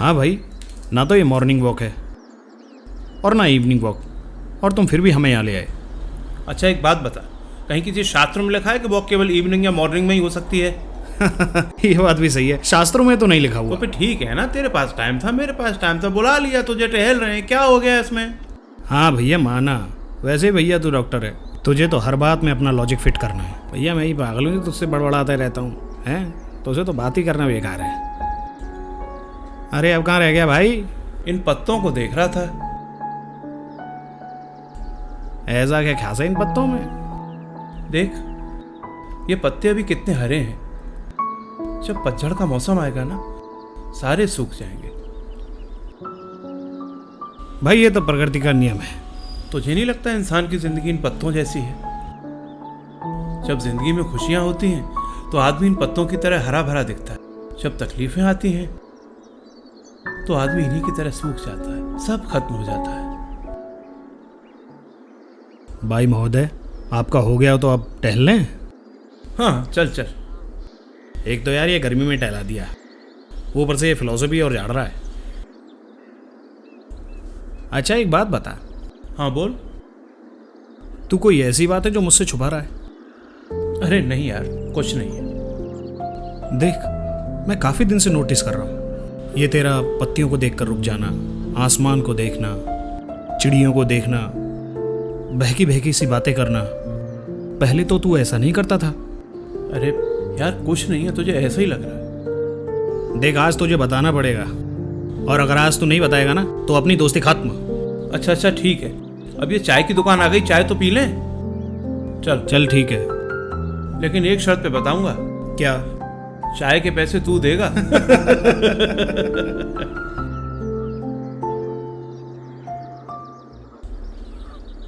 हाँ भाई, ना तो ये मॉर्निंग वॉक है और ना इवनिंग वॉक, और तुम फिर भी हमें यहाँ ले आए। अच्छा एक बात बता, कहीं किसी शास्त्र में लिखा है कि वॉक केवल इवनिंग या मॉर्निंग में ही हो सकती है? ये बात भी सही है, शास्त्रों में तो नहीं लिखा तो हुआ। फिर ठीक है ना, तेरे पास टाइम था, मेरे पास टाइम था, बुला लिया तुझे, टहल रहे हैं, क्या हो गया इसमें? हाँ भैया माना, वैसे भैया तू डॉक्टर है, तुझे तो हर बात में अपना लॉजिक फिट करना है। भैया मैं ही पागल हूँ, तुझसे बड़बड़ाता रहता हूँ हैं, तुझे तो बात ही करना बेकार है। अरे अब कहाँ रह गया भाई? इन पत्तों को देख रहा था। ऐसा क्या खासा इन पत्तों में? देख, ये पत्ते अभी कितने हरे हैं, जब पतझड़ का मौसम आएगा ना, सारे सूख जाएंगे। भाई ये तो प्रकृति का नियम है। तुझे नहीं लगता इंसान की जिंदगी इन पत्तों जैसी है? जब जिंदगी में खुशियां होती हैं तो आदमी इन पत्तों की तरह हरा भरा दिखता है, जब तकलीफें आती हैं तो आदमी इन्हीं की तरह सूख जाता है, सब खत्म हो जाता है। भाई महोदय, आपका हो गया हो तो अब टहल लें। हाँ चल चल। एक तो यार ये गर्मी में टहला दिया, ऊपर से ये फिलॉसफी और झाड़ रहा है। अच्छा एक बात बता। हाँ बोल। तू कोई ऐसी बात है जो मुझसे छुपा रहा है? अरे नहीं यार, कुछ नहीं है। देख, मैं काफ़ी दिन से नोटिस कर रहा हूँ, ये तेरा पत्तियों को देखकर रुक जाना, आसमान को देखना, चिड़ियों को देखना, बहकी बहकी सी बातें करना। पहले तो तू ऐसा नहीं करता था। अरे यार कुछ नहीं है, तुझे ऐसा ही लग रहा है। देख आज तुझे बताना पड़ेगा, और अगर आज तू नहीं बताएगा ना तो अपनी दोस्ती खत्म। अच्छा अच्छा ठीक है, अब ये चाय की दुकान आ गई, चाय तो पी लें। चल चल ठीक है। लेकिन एक शर्त पे बताऊंगा। क्या? चाय के पैसे तू देगा।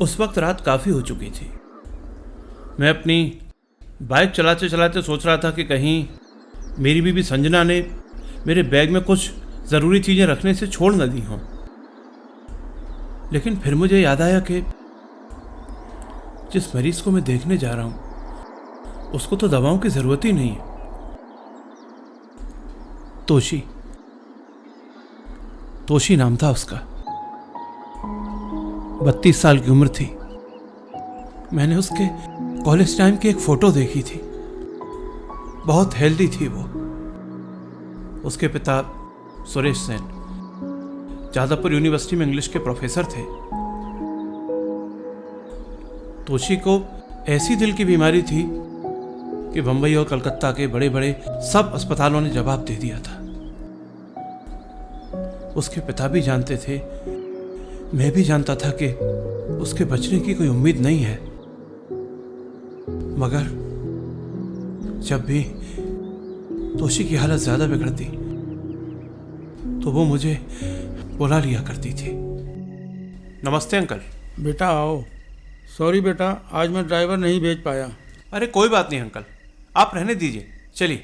उस वक्त रात काफी हो चुकी थी। मैं अपनी बाइक चलाते चलाते सोच रहा था कि कहीं मेरी बीवी संजना ने मेरे बैग में कुछ ज़रूरी चीज़ें रखने से छोड़ न दी हों। लेकिन फिर मुझे याद आया कि जिस मरीज को मैं देखने जा रहा हूं उसको तो दवाओं की ज़रूरत ही नहीं है। तोशी नाम था उसका, 32 साल की उम्र थी। मैंने उसके कॉलेज टाइम की एक फ़ोटो देखी थी, बहुत हेल्दी थी वो। उसके पिता सुरेश सेन जादवपुर यूनिवर्सिटी में इंग्लिश के प्रोफेसर थे। तोशी को ऐसी दिल की बीमारी थी कि बंबई और कलकत्ता के बड़े बड़े सब अस्पतालों ने जवाब दे दिया था। उसके पिता भी जानते थे, मैं भी जानता था कि उसके बचने की कोई उम्मीद नहीं है। मगर जब भी तोशी की हालत ज्यादा बिगड़ती तो वो मुझे बुला लिया करती थी। नमस्ते अंकल। बेटा आओ। सॉरी बेटा, आज मैं ड्राइवर नहीं भेज पाया। अरे कोई बात नहीं अंकल, आप रहने दीजिए, चलिए।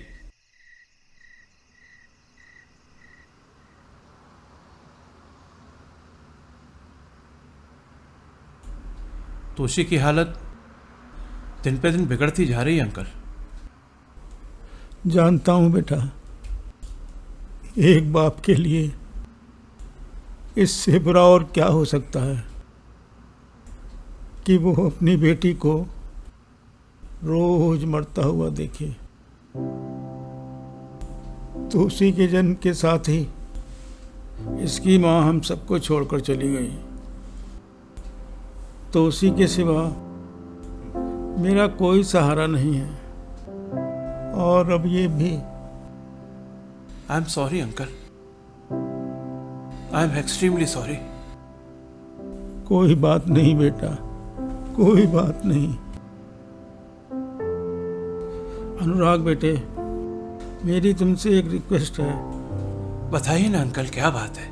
तोशी की हालत दिन पे दिन बिगड़ती जा रही है अंकल। जानता हूँ बेटा, एक बाप के लिए इससे बुरा और क्या हो सकता है कि वो अपनी बेटी को रोज मरता हुआ देखे। तो उसी के जन्म के साथ ही इसकी माँ हम सबको छोड़कर चली गई। तो उसी के सिवा मेरा कोई सहारा नहीं है, और अब ये भी। I am sorry uncle, I am extremely sorry. कोई बात नहीं बेटा, कोई बात नहीं। अनुराग बेटे, मेरी तुमसे एक रिक्वेस्ट है। बताइए ना अंकल, क्या बात है?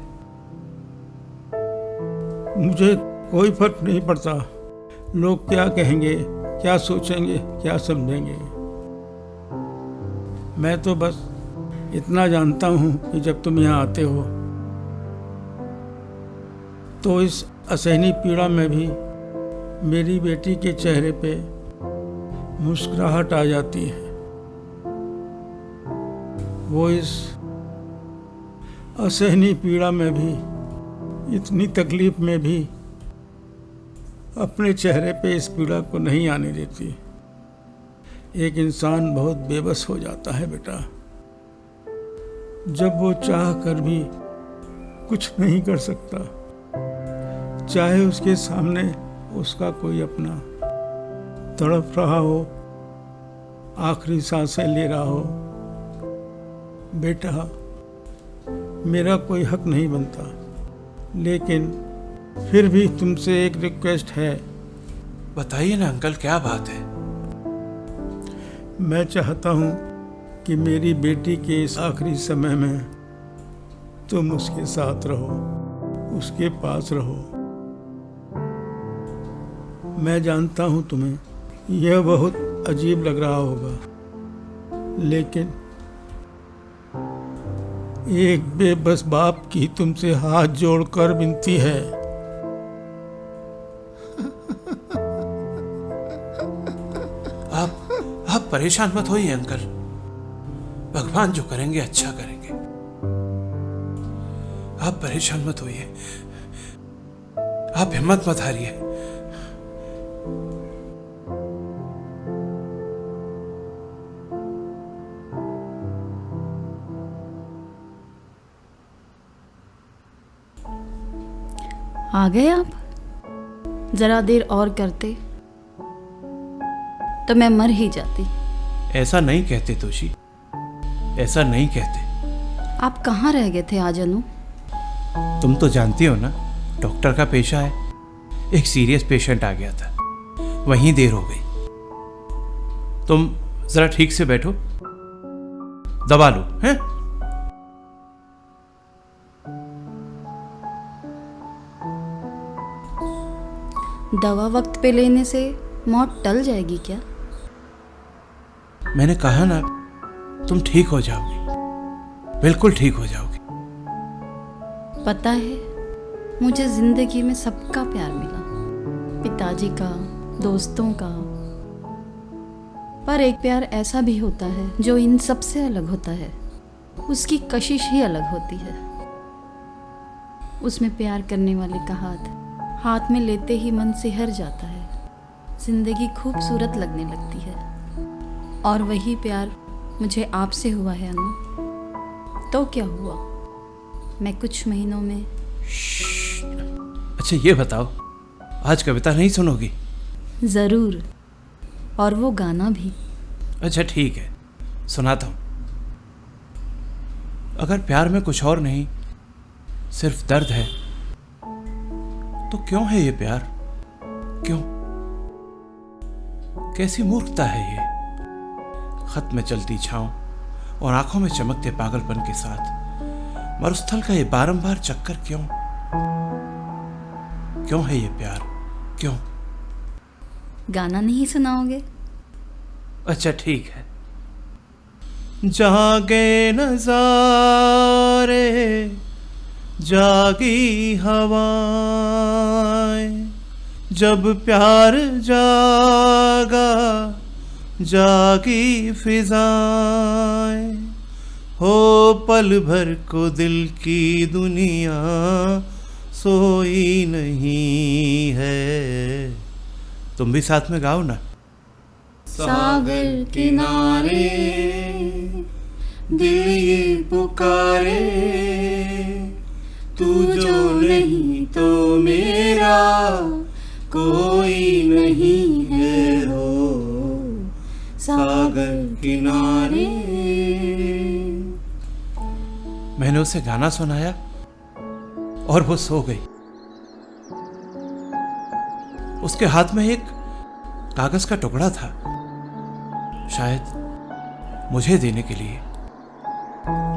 मुझे कोई फर्क नहीं पड़ता लोग क्या कहेंगे, क्या सोचेंगे, क्या समझेंगे। मैं तो बस इतना जानता हूँ कि जब तुम यहाँ आते हो तो इस असहनीय पीड़ा में भी मेरी बेटी के चेहरे पे मुस्कुराहट आ जाती है। वो इस असहनीय पीड़ा में भी, इतनी तकलीफ में भी अपने चेहरे पे इस पीड़ा को नहीं आने देती। एक इंसान बहुत बेबस हो जाता है बेटा, जब वो चाह कर भी कुछ नहीं कर सकता, चाहे उसके सामने उसका कोई अपना तड़प रहा हो, आखिरी सांसें ले रहा हो। बेटा, मेरा कोई हक नहीं बनता, लेकिन फिर भी तुमसे एक रिक्वेस्ट है। बताइए ना अंकल, क्या बात है? मैं चाहता हूँ कि मेरी बेटी के इस आखिरी समय में तुम उसके साथ रहो, उसके पास रहो। मैं जानता हूँ तुम्हें यह बहुत अजीब लग रहा होगा, लेकिन एक बेबस बाप की तुमसे हाथ जोड़कर विनती है। आप परेशान मत होइए अंकल, भगवान जो करेंगे अच्छा करेंगे। आप परेशान मत होइए, आप हिम्मत मत हारिए। आ गए आप? जरा देर और करते तो मैं मर ही जाती। ऐसा नहीं कहते तोशी, ऐसा नहीं कहते। आप कहाँ रह गए थे आज अनु? तुम तो जानती हो ना, डॉक्टर का पेशा है। एक सीरियस पेशेंट आ गया था, वहीं देर हो गई। तुम जरा ठीक से बैठो, दबा लो हैं। दवा वक्त पे लेने से मौत टल जाएगी क्या? मैंने कहा ना, तुम ठीक हो जाओगी, बिल्कुल ठीक हो जाओगी। पता है, मुझे जिंदगी में सबका प्यार मिला, पिताजी का, दोस्तों का, पर एक प्यार ऐसा भी होता है जो इन सब से अलग होता है। उसकी कशिश ही अलग होती है। उसमें प्यार करने वाले का हाथ में लेते ही मन सिहर जाता है, जिंदगी खूबसूरत लगने लगती है। और वही प्यार मुझे आपसे हुआ है अनु। तो क्या हुआ, मैं कुछ महीनों में। अच्छा ये बताओ, आज कविता नहीं सुनोगी? ज़रूर, और वो गाना भी। अच्छा ठीक है, सुनाता हूँ। अगर प्यार में कुछ और नहीं, सिर्फ दर्द है, तो क्यों है ये प्यार? क्यों? कैसी मूर्खता है ये? खत में चलती छांव और आंखों में चमकते पागलपन के साथ मरुस्थल का ये बारंबार चक्कर क्यों? क्यों है ये प्यार? क्यों? गाना नहीं सुनाओगे? अच्छा ठीक है। जागे नजारे, जागी हवाएं, जब प्यार जागा, जागी फिजाएं, हो पल भर को दिल की दुनिया सोई नहीं है। तुम भी साथ में गाओ ना। सागर किनारे दिल ये पुकारे, तू जो नहीं तो मेरा कोई नहीं है हो, सागर किनारे। मैंने उसे गाना सुनाया और वो सो गई। उसके हाथ में एक कागज का टुकड़ा था, शायद मुझे देने के लिए।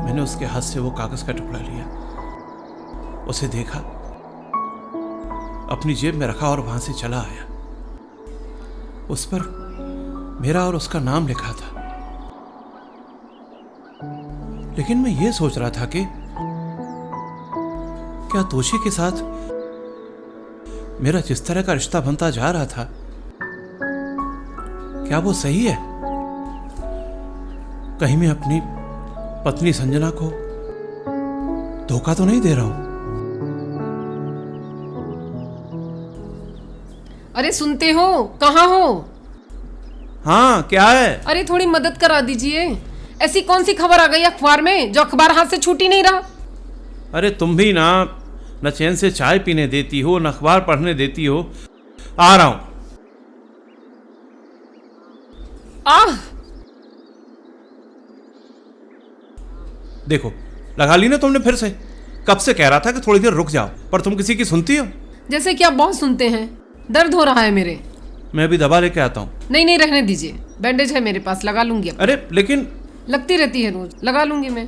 मैंने उसके हाथ से वो कागज का टुकड़ा लिया, उसे देखा, अपनी जेब में रखा और वहां से चला आया। उस पर मेरा और उसका नाम लिखा था। लेकिन मैं ये सोच रहा था कि क्या तोशी के साथ मेरा जिस तरह का रिश्ता बनता जा रहा था, क्या वो सही है? कहीं मैं अपनी पत्नी संजना को धोखा तो नहीं दे रहा हूं? अरे सुनते हो, कहाँ हो? हाँ, क्या है? अरे थोड़ी मदद करा दीजिए। ऐसी कौन सी खबर आ गई अखबार में जो अखबार हाथ से छूट ही नहीं रहा? अरे तुम भी ना, न चैन से चाय पीने देती हो, न अखबार पढ़ने देती हो। आ रहा हूं। आह, देखो, लगा ली ना तुमने फिर से। कब से कह रहा था कि थोड़ी देर रुक जाओ, पर तुम किसी की सुनती हो? जैसे कि आप बहुत सुनते हैं। दर्द हो रहा है मेरे। मैं अभी दवा लेके आता हूँ। नहीं नहीं, रहने दीजिए। बैंडेज है मेरे पास, लगा लूंगी अब। अरे लेकिन लगती रहती है रोज, लगा लूंगी मैं।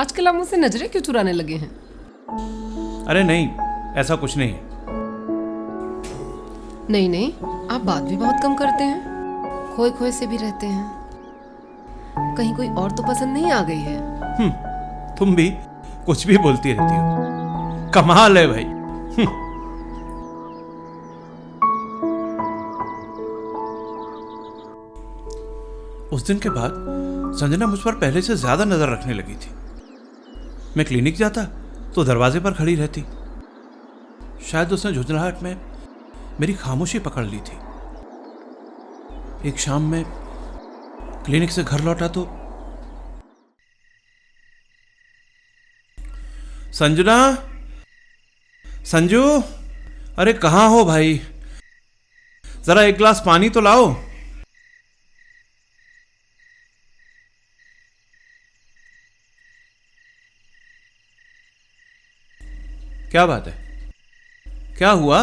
आजकल आप मुझसे नजरें क्यों चुराने लगे हैं? अरे नहीं, ऐसा कुछ नहीं है। नहीं नहीं, आप बात भी बहुत कम करते हैं, खोए खोए से भी रहते हैं। कहीं कोई और तो पसंद नहीं आ गई है? तुम भी कुछ भी बोलती रहती हो। कमाल है भाई। उस दिन के बाद संजना मुझ पर पहले से ज्यादा नजर रखने लगी थी। मैं क्लिनिक जाता तो दरवाजे पर खड़ी रहती। शायद उसने झुंझलाहट में मेरी खामोशी पकड़ ली थी। एक शाम में क्लिनिक से घर लौटा तो संजना, संजू, अरे कहाँ हो भाई? जरा एक गिलास पानी तो लाओ। क्या बात है? क्या हुआ?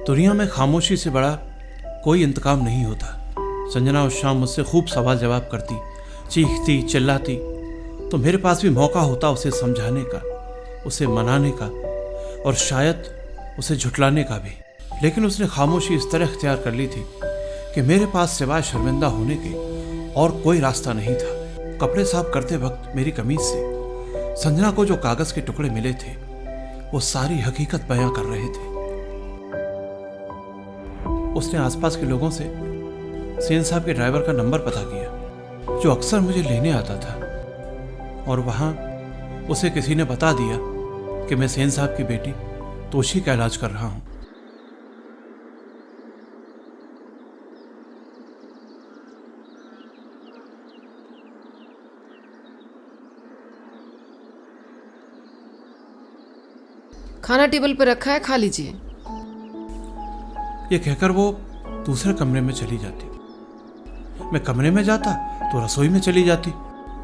दुनिया में खामोशी से बड़ा कोई इंतकाम नहीं होता। संजना उस शाम मुझसे खूब सवाल जवाब करती, चीखती चिल्लाती, तो मेरे पास भी मौका होता उसे समझाने का, उसे मनाने का और शायद उसे झुठलाने का भी। लेकिन उसने खामोशी इस तरह इख्तियार कर ली थी कि मेरे पास सिवाय शर्मिंदा होने के और कोई रास्ता नहीं था। कपड़े साफ करते वक्त मेरी कमीज से संजना को जो कागज के टुकड़े मिले थे वो सारी हकीकत बयां कर रहे थे। उसने आसपास के लोगों से सेन साहब के ड्राइवर का नंबर पता किया जो अक्सर मुझे लेने आता था, और वहां उसे किसी ने बता दिया कि मैं सेन साहब की बेटी तोशी का इलाज कर रहा हूं। खाना टेबल पर रखा है, खा लीजिए। ये कहकर वो दूसरे कमरे में चली जाती। मैं कमरे में जाता तो रसोई में चली जाती।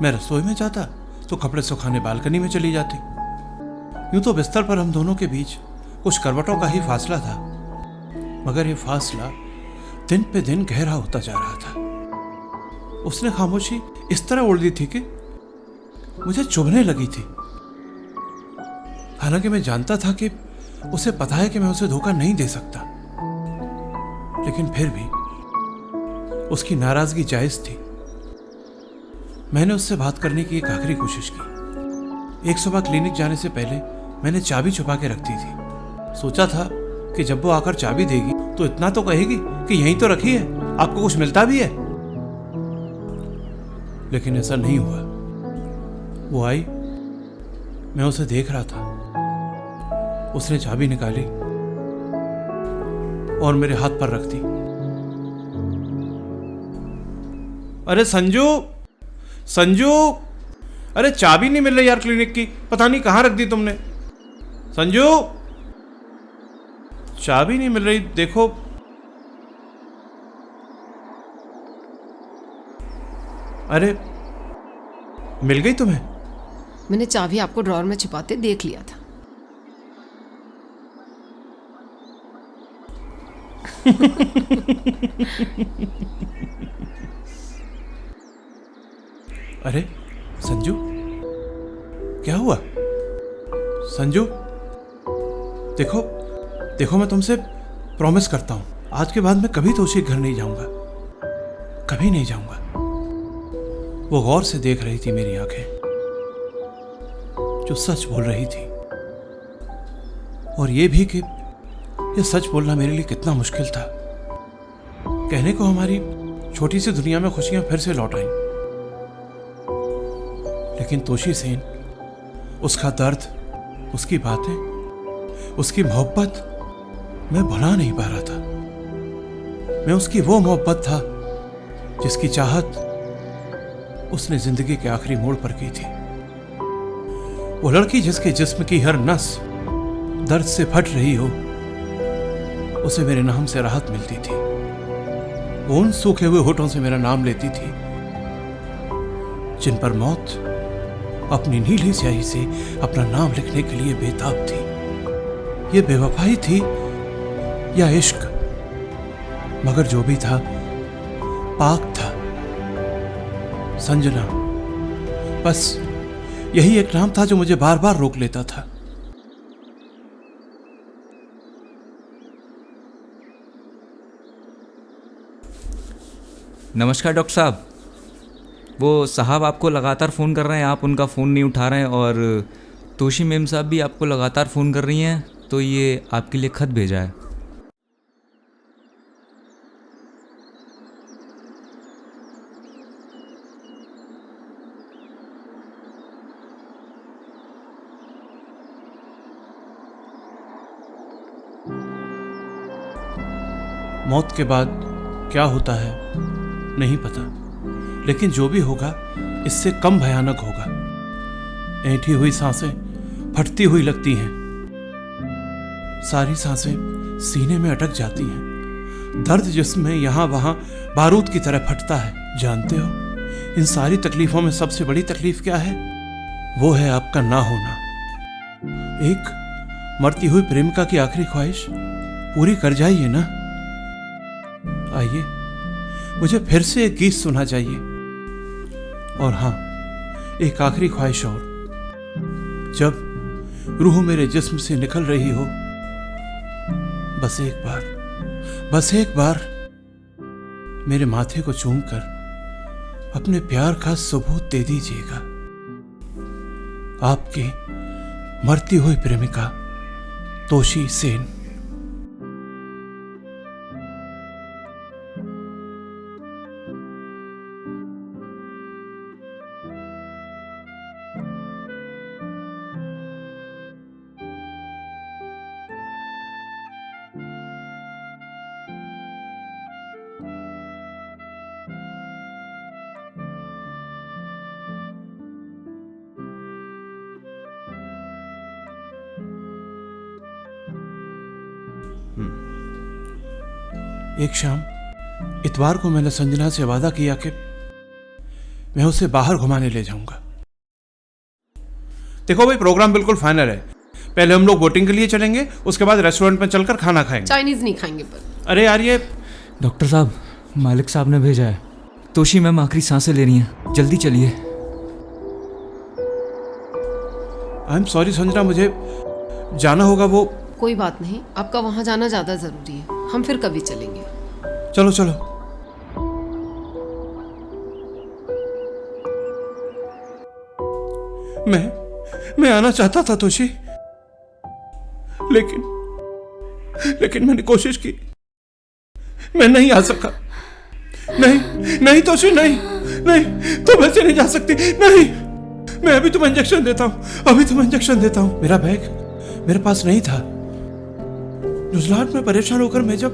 मैं रसोई में जाता तो कपड़े सुखाने बालकनी में चली जाती। यूं तो बिस्तर पर हम दोनों के बीच कुछ करवटों का ही फासला था, मगर ये फासला दिन पे दिन गहरा होता जा रहा था। उसने खामोशी इस तरह ओढ़ दी थी कि मुझे चुभने लगी थी। हालांकि मैं जानता था कि उसे पता है कि मैं उसे धोखा नहीं दे सकता, लेकिन फिर भी उसकी नाराजगी जायज थी। मैंने उससे बात करने की एक आखिरी कोशिश की। एक सुबह क्लिनिक जाने से पहले मैंने चाबी छुपा के रख दी थी। सोचा था कि जब वो आकर चाबी देगी तो इतना तो कहेगी कि यहीं तो रखी है, आपको कुछ मिलता भी है। लेकिन ऐसा नहीं हुआ। वो आई, मैं उसे देख रहा था। उसने चाबी निकाली और मेरे हाथ पर रख दी। अरे संजू, संजू, अरे चाबी नहीं मिल रही यार क्लिनिक की, पता नहीं कहां रख दी तुमने। संजू, चाबी नहीं मिल रही, देखो। अरे मिल गई तुम्हें? मैंने चाबी आपको ड्रॉअर में छिपाते देख लिया था। अरे संजू, क्या हुआ? संजू, देखो देखो, मैं तुमसे प्रॉमिस करता हूं आज के बाद मैं कभी तोशी के घर नहीं जाऊंगा, कभी नहीं जाऊंगा। वो गौर से देख रही थी मेरी आंखें, जो सच बोल रही थी, और ये भी कि ये सच बोलना मेरे लिए कितना मुश्किल था। कहने को हमारी छोटी सी दुनिया में खुशियां फिर से लौट आईं, लेकिन तोशी सेन, उसका दर्द, उसकी बातें, उसकी मोहब्बत मैं भुला नहीं पा रहा था। मैं उसकी वो मोहब्बत था जिसकी चाहत उसने जिंदगी के आखिरी मोड़ पर की थी। वो लड़की जिसके जिस्म की हर नस दर्द से फट रही हो, उसे मेरे नाम से राहत मिलती थी। वो उन सूखे हुए होठों से मेरा नाम लेती थी जिन पर मौत अपनी नीली स्याही से अपना नाम लिखने के लिए बेताब थी। ये बेवफाई थी या इश्क, मगर जो भी था पाक था। संजना, बस यही एक नाम था जो मुझे बार बार रोक लेता था। नमस्कार डॉक्टर साहब। वो साहब आपको लगातार फ़ोन कर रहे हैं, आप उनका फ़ोन नहीं उठा रहे हैं, और तोशी मेम साहब भी आपको लगातार फ़ोन कर रही हैं, तो ये आपके लिए ख़त भेजा है। मौत के बाद क्या होता है नहीं पता, लेकिन जो भी होगा इससे कम भयानक होगा। ऐंठी हुई सांसें फटती हुई लगती हैं, सारी सांसें सीने में अटक जाती हैं। दर्द जिसमें यहाँ वहाँ बारूद की तरह फटता है। जानते हो इन सारी तकलीफों में सबसे बड़ी तकलीफ क्या है? वो है आपका ना होना। एक मरती हुई प्रेमिका की आखिरी ख्वाहिश पूरी कर जाइए ना। आइए, मुझे फिर से एक गीत सुना चाहिए। और हाँ, एक आखिरी ख्वाहिश और। जब रूह मेरे जिस्म से निकल रही हो, बस एक बार मेरे माथे को चूमकर अपने प्यार का सबूत दे दीजिएगा। आपकी मरती हुई प्रेमिका तोशी सेन। एक शाम इतवार को मैंने संजना से वादा किया कि मैं उसे बाहर घुमाने ले जाऊंगा। देखो भाई, प्रोग्राम बिल्कुल फाइनल है। पहले हम लोग बोटिंग के लिए चलेंगे, उसके बाद रेस्टोरेंट में चलकर खाना खाएंगे। चाइनीज नहीं खाएंगे पर। अरे यार, ये डॉक्टर साहब, मालिक साहब ने भेजा है। तोशी मैम आखिरी सांसें ले रही हैं, जल्दी चलिए। आई एम सॉरी संजना, मुझे जाना होगा। वो कोई बात नहीं, आपका वहां जाना ज्यादा जरूरी है। हम फिर कभी चलेंगे। चलो चलो। मैं आना चाहता था तोशी, लेकिन मैंने कोशिश की, मैं नहीं आ सका। नहीं तोशी, नहीं, तुम ऐसे नहीं जा सकती। नहीं, मैं अभी तुम्हें इंजेक्शन देता हूं। मेरा बैग मेरे पास नहीं था। न्यूजीलैंड में परेशान होकर मैं जब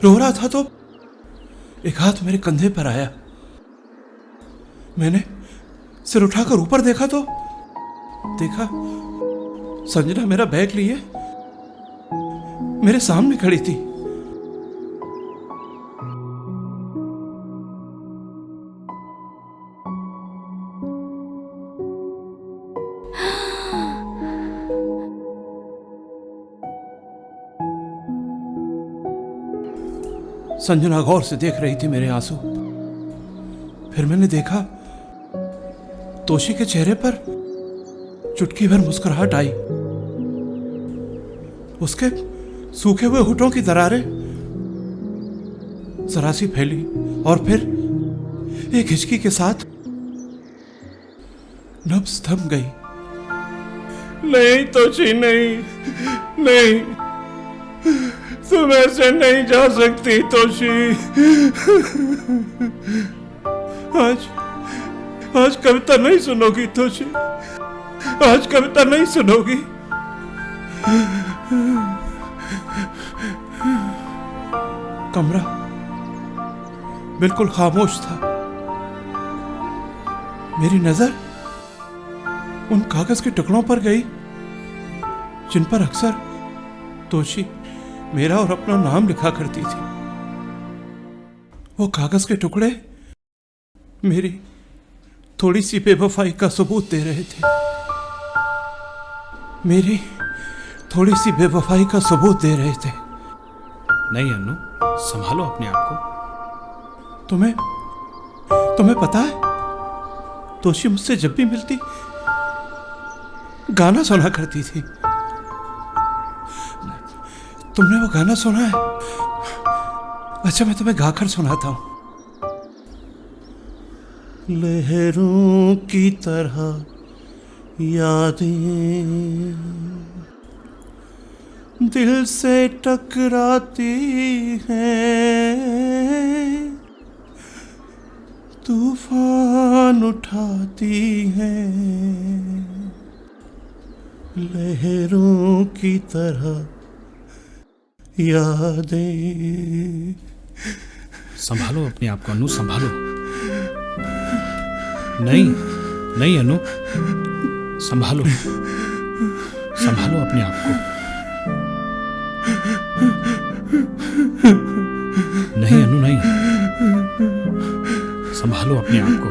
रो रहा था तो एक हाथ मेरे कंधे पर आया। मैंने सिर उठाकर ऊपर देखा तो संजना मेरा बैग लिए मेरे सामने खड़ी थी। संजना गौर से देख रही थी मेरे आंसू। फिर मैंने देखा तोशी के चेहरे पर चुटकी भर मुस्कुराहट आई। उसके सूखे हुए होठों की दरारें जरा सी फैली और फिर एक हिचकी के साथ नब्ज थम गई। नहीं तोशी, नहीं नहीं, तुम ऐसे नहीं जा सकती तोशी। आज कविता नहीं सुनोगी तोशी, आज कविता नहीं सुनोगी। कमरा बिल्कुल खामोश था। मेरी नजर उन कागज के टुकड़ों पर गई जिन पर अक्सर तोशी मेरा और अपना नाम लिखा करती थी। वो कागज के टुकड़े मेरी थोड़ी सी बेवफाई का सबूत दे रहे थे। मेरी थोड़ी सी बेवफाई का सबूत दे रहे थे। नहीं अनु, संभालो अपने आप को। तुम्हें पता है, तोशी मुझसे जब भी मिलती गाना सुना करती थी। तुमने वो गाना सुना है? अच्छा, मैं तुम्हें गाकर सुनाता हूं। लहरों की तरह यादें दिल से टकराती हैं, तूफान उठाती हैं। लहरों की तरह यादें। संभालो अपने आप को अनु, संभालो। नहीं अनु, संभालो, संभालो अपने आप को। नहीं अनु, नहीं, संभालो अपने आप को।